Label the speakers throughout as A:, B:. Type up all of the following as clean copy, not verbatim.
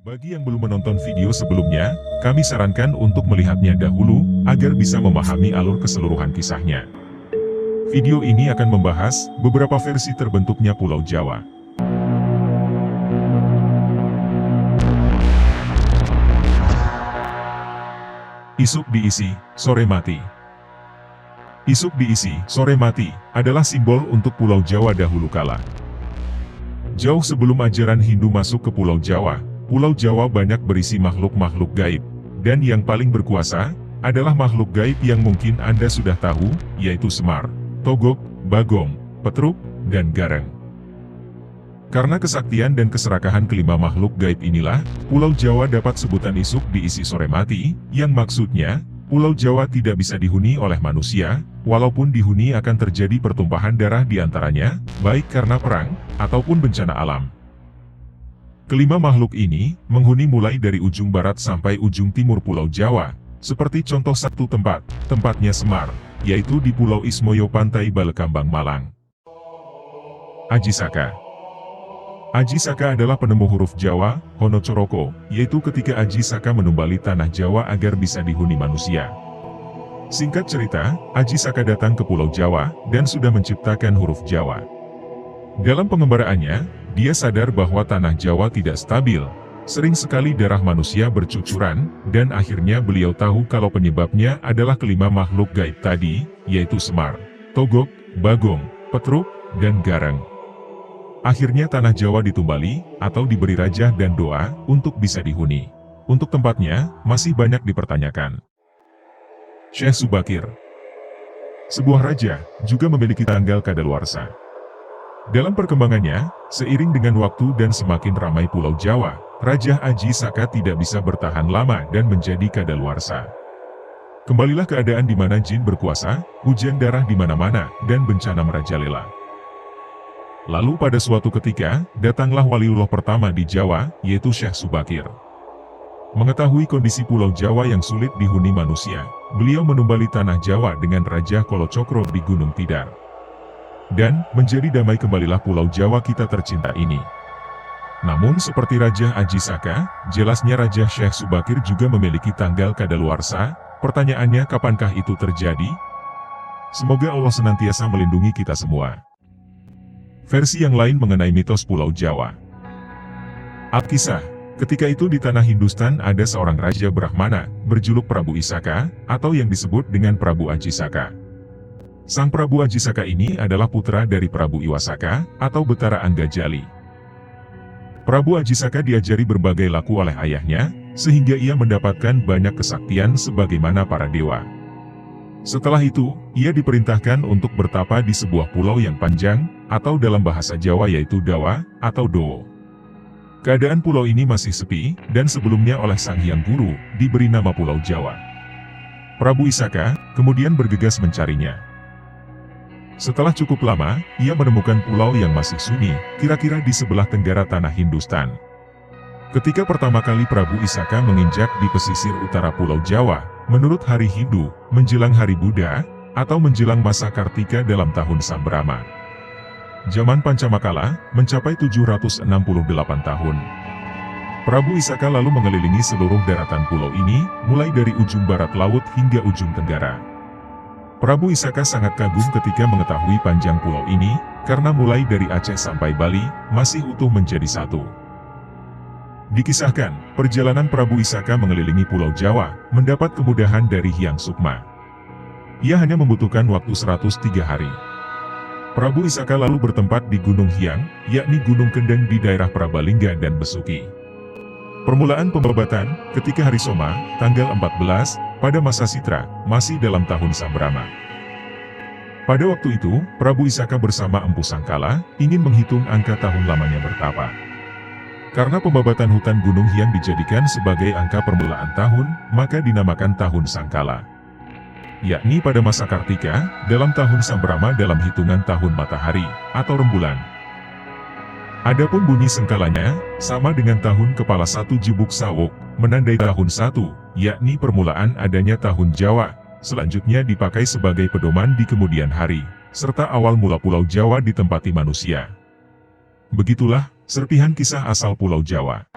A: Bagi yang belum menonton video sebelumnya, kami sarankan untuk melihatnya dahulu, agar bisa memahami alur keseluruhan kisahnya. Video ini akan membahas beberapa versi terbentuknya Pulau Jawa. Isuk diisi, sore mati. Isuk diisi, sore mati, adalah simbol untuk Pulau Jawa dahulu kala. Jauh sebelum ajaran Hindu masuk ke Pulau Jawa banyak berisi makhluk-makhluk gaib. Dan yang paling berkuasa, adalah makhluk gaib yang mungkin Anda sudah tahu, yaitu Semar, Togog, Bagong, Petruk, dan Gareng. Karena kesaktian dan keserakahan kelima makhluk gaib inilah, Pulau Jawa dapat sebutan isuk diisi sore mati, yang maksudnya, Pulau Jawa tidak bisa dihuni oleh manusia, walaupun dihuni akan terjadi pertumpahan darah di antaranya, baik karena perang, ataupun bencana alam. Kelima makhluk ini, menghuni mulai dari ujung barat sampai ujung timur Pulau Jawa, seperti contoh satu tempatnya Semar, yaitu di Pulau Ismoyo Pantai Balekambang Malang. Aji Saka. Aji Saka adalah penemu huruf Jawa, Hono Coroko, yaitu ketika Aji Saka menumbali tanah Jawa agar bisa dihuni manusia. Singkat cerita, Aji Saka datang ke Pulau Jawa, dan sudah menciptakan huruf Jawa. Dalam pengembaraannya, dia sadar bahwa tanah Jawa tidak stabil, sering sekali darah manusia bercucuran, dan akhirnya beliau tahu kalau penyebabnya adalah kelima makhluk gaib tadi, yaitu Semar, Togog, Bagong, Petruk, dan Gareng. Akhirnya tanah Jawa ditumbali, atau diberi rajah dan doa, untuk bisa dihuni. Untuk tempatnya, masih banyak dipertanyakan. Syekh Subakir. Sebuah raja, juga memiliki tanggal kadaluarsa. Dalam perkembangannya, seiring dengan waktu dan semakin ramai Pulau Jawa, Raja Aji Saka tidak bisa bertahan lama dan menjadi kadaluarsa. Kembalilah keadaan di mana jin berkuasa, hujan darah di mana-mana, dan bencana merajalela. Lalu pada suatu ketika, datanglah waliullah pertama di Jawa, yaitu Syekh Subakir. Mengetahui kondisi Pulau Jawa yang sulit dihuni manusia, beliau menumbali tanah Jawa dengan Raja Kolocokro di Gunung Tidar. Dan, menjadi damai kembalilah Pulau Jawa kita tercinta ini. Namun seperti Raja Aji Saka, jelasnya Raja Syekh Subakir juga memiliki tanggal kadaluarsa. Pertanyaannya, kapankah itu terjadi? Semoga Allah senantiasa melindungi kita semua. Versi yang lain mengenai mitos Pulau Jawa. Alkisah, ketika itu di tanah Hindustan ada seorang Raja Brahmana, berjuluk Prabu Isaka, atau yang disebut dengan Prabu Aji Saka. Sang Prabu Aji Saka ini adalah putra dari Prabu Iwasaka, atau Betara Anggajali. Prabu Aji Saka diajari berbagai laku oleh ayahnya, sehingga ia mendapatkan banyak kesaktian sebagaimana para dewa. Setelah itu, ia diperintahkan untuk bertapa di sebuah pulau yang panjang, atau dalam bahasa Jawa yaitu Dawa, atau Dowo. Keadaan pulau ini masih sepi, dan sebelumnya oleh Sang Hyang Guru, diberi nama Pulau Jawa. Prabu Isaka, kemudian bergegas mencarinya. Setelah cukup lama, ia menemukan pulau yang masih sunyi, kira-kira di sebelah tenggara tanah Hindustan. Ketika pertama kali Prabu Isaka menginjak di pesisir utara Pulau Jawa, menurut hari Hindu, menjelang hari Buddha, atau menjelang masa Kartika dalam tahun Sambrama. Zaman Pancamakala, mencapai 768 tahun. Prabu Isaka lalu mengelilingi seluruh daratan pulau ini, mulai dari ujung barat laut hingga ujung tenggara. Prabu Isaka sangat kagum ketika mengetahui panjang pulau ini, karena mulai dari Aceh sampai Bali, masih utuh menjadi satu. Dikisahkan, perjalanan Prabu Isaka mengelilingi Pulau Jawa, mendapat kemudahan dari Hyang Sukma. Ia hanya membutuhkan waktu 103 hari. Prabu Isaka lalu bertempat di Gunung Hyang, yakni Gunung Kendeng di daerah Prabalingga dan Besuki. Permulaan pembabatan, ketika hari Soma, tanggal 14, pada masa Sitra, masih dalam tahun Sambrama. Pada waktu itu, Prabu Isaka bersama Empu Sangkala, ingin menghitung angka tahun lamanya bertapa. Karena pembabatan hutan Gunung Hyang dijadikan sebagai angka permulaan tahun, maka dinamakan tahun Sangkala. Yakni pada masa Kartika, dalam tahun Sambrama dalam hitungan tahun matahari, atau rembulan. Adapun bunyi sengkalanya, sama dengan tahun kepala 1 Jubuk Sawok, menandai tahun 1, yakni permulaan adanya tahun Jawa, selanjutnya dipakai sebagai pedoman di kemudian hari, serta awal mula Pulau Jawa ditempati manusia. Begitulah, serpihan kisah asal Pulau Jawa.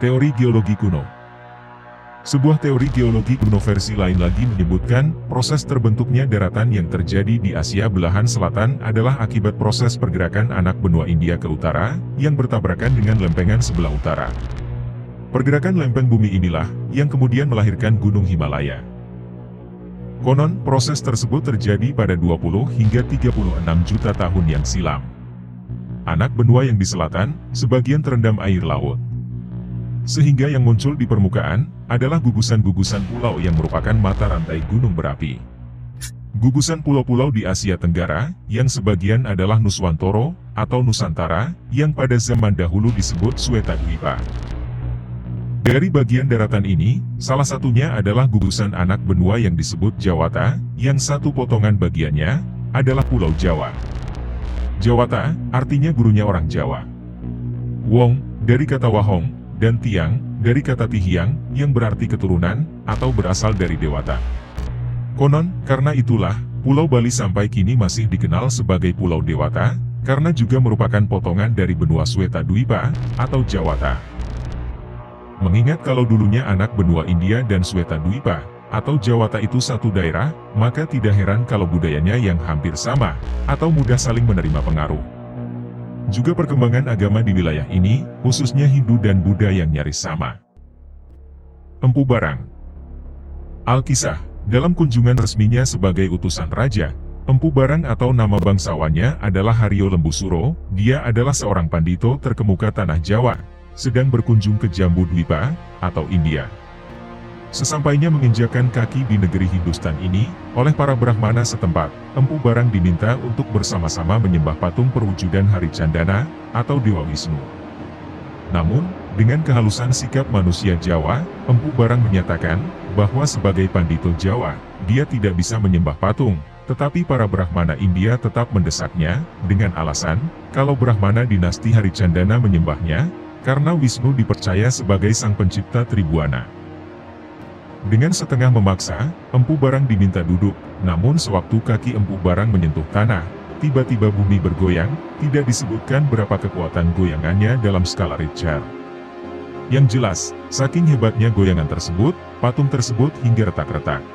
A: Teori geologi kuno. Sebuah teori geologi kuno versi lain lagi menyebutkan, proses terbentuknya daratan yang terjadi di Asia belahan selatan adalah akibat proses pergerakan anak benua India ke utara, yang bertabrakan dengan lempengan sebelah utara. Pergerakan lempeng bumi inilah, yang kemudian melahirkan Gunung Himalaya. Konon, proses tersebut terjadi pada 20 hingga 36 juta tahun yang silam. Anak benua yang di selatan, sebagian terendam air laut. Sehingga yang muncul di permukaan, adalah gugusan-gugusan pulau yang merupakan mata rantai gunung berapi. Gugusan pulau-pulau di Asia Tenggara, yang sebagian adalah Nuswantoro, atau Nusantara, yang pada zaman dahulu disebut Swetadwipa. Dari bagian daratan ini, salah satunya adalah gugusan anak benua yang disebut Jawata, yang satu potongan bagiannya, adalah Pulau Jawa. Jawata, artinya gurunya orang Jawa. Wong, dari kata Wahong, dan Tiang, dari kata Tihiang, yang berarti keturunan, atau berasal dari Dewata. Konon, karena itulah, Pulau Bali sampai kini masih dikenal sebagai Pulau Dewata, karena juga merupakan potongan dari benua Swetadwipa, atau Jawata. Mengingat kalau dulunya anak benua India dan Swetadwipa, atau Jawata itu satu daerah, maka tidak heran kalau budayanya yang hampir sama, atau mudah saling menerima pengaruh. Juga perkembangan agama di wilayah ini, khususnya Hindu dan Buddha yang nyaris sama. Empu Barang. Alkisah, dalam kunjungan resminya sebagai utusan raja, Empu Barang atau nama bangsawannya adalah Haryo Lembusuro, dia adalah seorang pandito terkemuka tanah Jawa, sedang berkunjung ke Jambudwipa, atau India. Sesampainya menginjakan kaki di negeri Hindustan ini, oleh para Brahmana setempat, Empu Barang diminta untuk bersama-sama menyembah patung perwujudan Hari Candana, atau Dewa Wisnu. Namun, dengan kehalusan sikap manusia Jawa, Empu Barang menyatakan, bahwa sebagai pandito Jawa, dia tidak bisa menyembah patung, tetapi para Brahmana India tetap mendesaknya, dengan alasan, kalau Brahmana dinasti Hari Candana menyembahnya, karena Wisnu dipercaya sebagai sang pencipta Tribuana. Dengan setengah memaksa, Empu Barang diminta duduk, namun sewaktu kaki Empu Barang menyentuh tanah, tiba-tiba bumi bergoyang, tidak disebutkan berapa kekuatan goyangannya dalam skala Richter. Yang jelas, saking hebatnya goyangan tersebut, patung tersebut hingga retak-retak.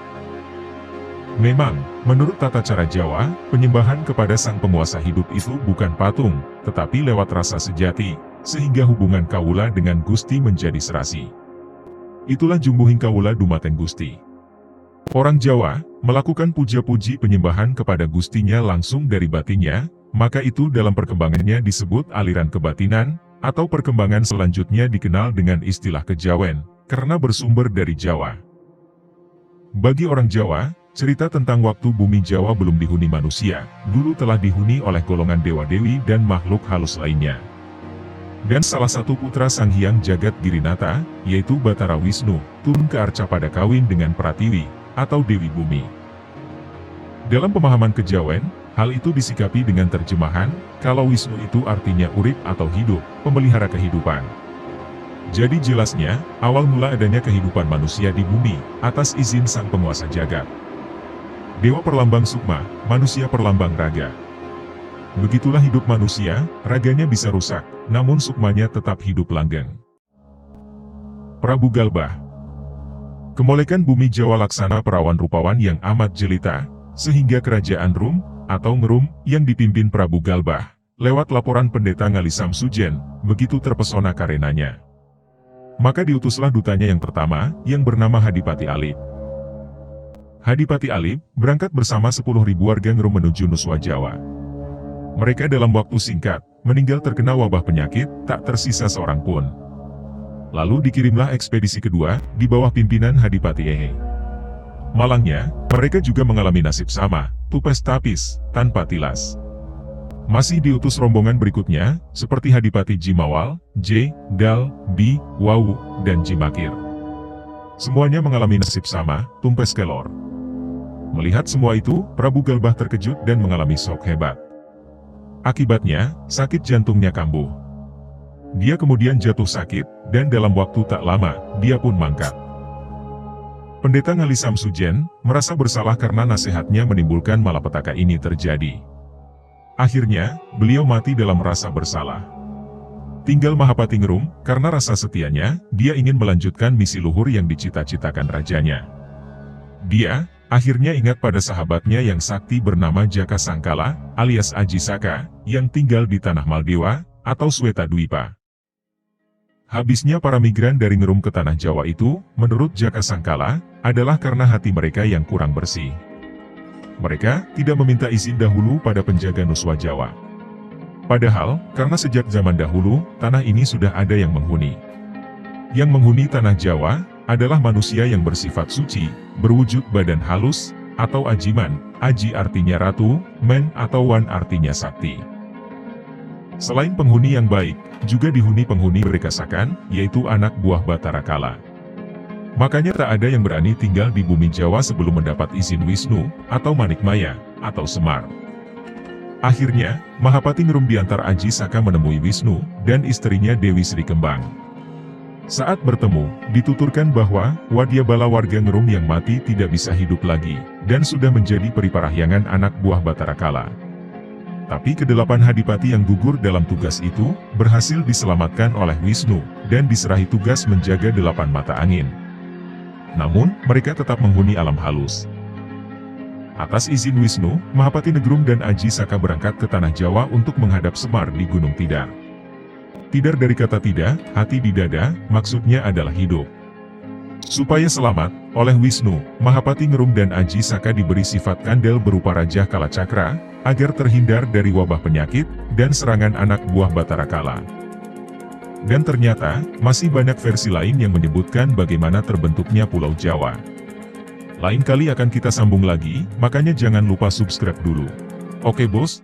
A: Memang, menurut tata cara Jawa, penyembahan kepada sang penguasa hidup itu bukan patung, tetapi lewat rasa sejati, sehingga hubungan Kawula dengan Gusti menjadi serasi. Itulah jumbuhing Kawula dumateng Gusti. Orang Jawa, melakukan puja-puji penyembahan kepada Gustinya langsung dari batinnya, maka itu dalam perkembangannya disebut aliran kebatinan, atau perkembangan selanjutnya dikenal dengan istilah kejawen, karena bersumber dari Jawa. Bagi orang Jawa, cerita tentang waktu bumi Jawa belum dihuni manusia, dulu telah dihuni oleh golongan dewa-dewi dan makhluk halus lainnya. Dan salah satu putra Sang Hyang Jagat Girinata, yaitu Batara Wisnu, turun ke Arca pada kawin dengan Pratiwi, atau Dewi Bumi. Dalam pemahaman kejawen, hal itu disikapi dengan terjemahan, kalau Wisnu itu artinya urip atau hidup, pemelihara kehidupan. Jadi jelasnya, awal mula adanya kehidupan manusia di bumi, atas izin sang penguasa jagat. Dewa perlambang sukma, manusia perlambang raga. Begitulah hidup manusia, raganya bisa rusak, namun sukmanya tetap hidup langgeng. Prabu Galbah. Kemolekan bumi Jawa laksana perawan rupawan yang amat jelita, sehingga kerajaan Rum, atau Ngerum, yang dipimpin Prabu Galbah, lewat laporan pendeta Ngali Samsujen, begitu terpesona karenanya. Maka diutuslah dutanya yang pertama, yang bernama Hadipati Alip. Hadipati Alip, berangkat bersama 10.000 warga Ngerum menuju Nuswa Jawa. Mereka dalam waktu singkat, meninggal terkena wabah penyakit, tak tersisa seorang pun. Lalu dikirimlah ekspedisi kedua, di bawah pimpinan Hadipati Ehe. Malangnya, mereka juga mengalami nasib sama, tupes tapis, tanpa tilas. Masih diutus rombongan berikutnya, seperti Hadipati Jimawal, J, Dal, B, Wawu, dan Jimakir. Semuanya mengalami nasib sama, tumpes kelor. Melihat semua itu, Prabu Galbah terkejut dan mengalami shock hebat. Akibatnya, sakit jantungnya kambuh. Dia kemudian jatuh sakit, dan dalam waktu tak lama, dia pun mangkat. Pendeta Ngali Samsujen, merasa bersalah karena nasihatnya menimbulkan malapetaka ini terjadi. Akhirnya, beliau mati dalam rasa bersalah. Tinggal Mahapati Ngerum, karena rasa setianya, dia ingin melanjutkan misi luhur yang dicita-citakan rajanya. Dia akhirnya ingat pada sahabatnya yang sakti bernama Jaka Sangkala, alias Aji Saka, yang tinggal di tanah Maldewa, atau Swetadwipa. Habisnya para migran dari Ngerum ke tanah Jawa itu, menurut Jaka Sangkala, adalah karena hati mereka yang kurang bersih. Mereka tidak meminta izin dahulu pada penjaga Nuswa Jawa. Padahal, karena sejak zaman dahulu, tanah ini sudah ada yang menghuni. Yang menghuni tanah Jawa, adalah manusia yang bersifat suci, berwujud badan halus, atau ajiman. Aji artinya ratu, men atau wan artinya sakti. Selain penghuni yang baik, juga dihuni penghuni berkasakan, yaitu anak buah Batara Kala. Makanya tak ada yang berani tinggal di bumi Jawa sebelum mendapat izin Wisnu, atau Manikmaya, atau Semar. Akhirnya, Mahapati Ngerum diantar Aji Saka menemui Wisnu, dan istrinya Dewi Sri Kembang. Saat bertemu, dituturkan bahwa, Wadyabala warga Ngerum yang mati tidak bisa hidup lagi, dan sudah menjadi periparahyangan anak buah Batara Kala. Tapi kedelapan hadipati yang gugur dalam tugas itu, berhasil diselamatkan oleh Wisnu, dan diserahi tugas menjaga 8 mata angin. Namun, mereka tetap menghuni alam halus. Atas izin Wisnu, Mahapati Ngerum dan Aji Saka berangkat ke tanah Jawa untuk menghadap Semar di Gunung Tidar. Tidar dari kata tidak, hati di dada, maksudnya adalah hidup. Supaya selamat, oleh Wisnu, Mahapati Ngerum dan Aji Saka diberi sifat kandel berupa Raja Kala Cakra, agar terhindar dari wabah penyakit, dan serangan anak buah Batara Kala. Dan ternyata, masih banyak versi lain yang menyebutkan bagaimana terbentuknya Pulau Jawa. Lain kali akan kita sambung lagi, makanya jangan lupa subscribe dulu. Oke bos,